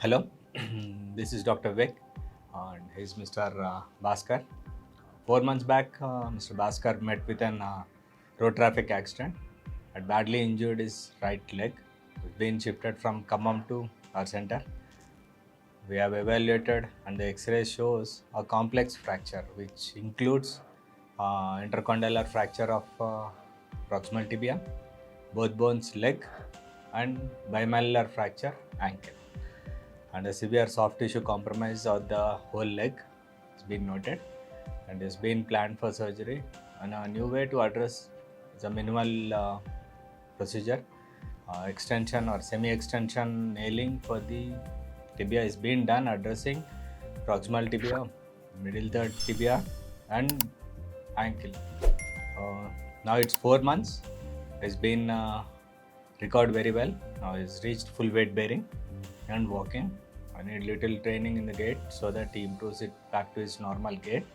Hello, this is Dr. Vivek and he's Mr. Bhaskar. 4 months back, Mr. Bhaskar met with an road traffic accident. Had badly injured his right leg. He's been shifted from Khammam to our center. We have evaluated and the X-ray shows a complex fracture which includes intercondylar fracture of proximal tibia, both bones leg, and bimalleolar fracture ankle, and a severe soft tissue compromise of the whole leg has been noted and is being planned for surgery. And a new way to address the minimal procedure, extension or semi-extension nailing for the tibia is being done, addressing proximal tibia, middle third tibia, and ankle. Now it's 4 months. It's been recovered very well. Now he's reached full weight bearing and walking. I need little training in the gait so that he improves it back to his normal gait.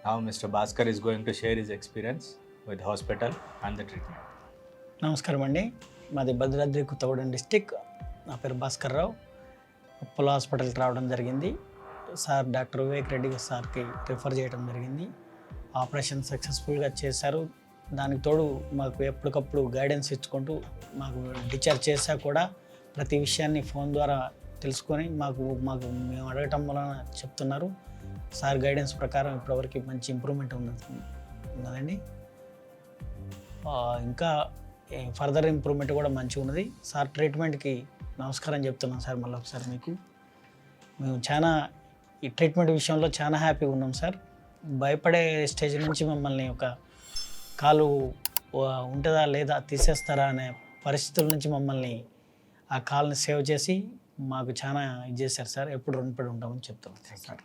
Now Mr. Bhaskar is going to share his experience with hospital and the treatment. నమస్కారం అండి, మాది Bhadradri Kothagudem district. నా పేరు Bhaskar Rao. Apollo హాస్పిటల్కి రావడం జరిగింది. Sir doctor Vivek Reddy సార్కి refer చేయడం జరిగింది. ఆపరేషన్ సక్సెస్ఫుల్గా చేశారు. దానికి తోడు మాకు ఎప్పటికప్పుడు గైడెన్స్ ఇచ్చుకుంటూ మాకు డిశ్చార్జ్ చేశా కూడా ప్రతి విషయాన్ని ఫోన్ ద్వారా తెలుసుకొని మాకు మేము అడగటం వలన చెప్తున్నారు. సార్ గైడెన్స్ ప్రకారం ఇప్పటివరకు మంచి ఇంప్రూవ్మెంట్ ఉన్నదండి. ఇంకా ఫర్దర్ ఇంప్రూవ్మెంట్ కూడా మంచిగా ఉన్నది. సార్ ట్రీట్మెంట్కి నమస్కారం చెప్తున్నాం సార్. మళ్ళీ ఒకసారి మీకు మేము చాలా ఈ ట్రీట్మెంట్ విషయంలో చాలా హ్యాపీగా ఉన్నాం సార్. భయపడే స్టేజ్ నుంచి మమ్మల్ని ఒక కాలు ఉంటుందా లేదా తీసేస్తారా అనే పరిస్థితుల నుంచి మమ్మల్ని ఆ కాల్ని సేవ్ చేసి మాకు చాలా ఇది చేశారు సార్. ఎప్పుడు రుణపడి ఉంటామని చెప్తున్నాం సార్.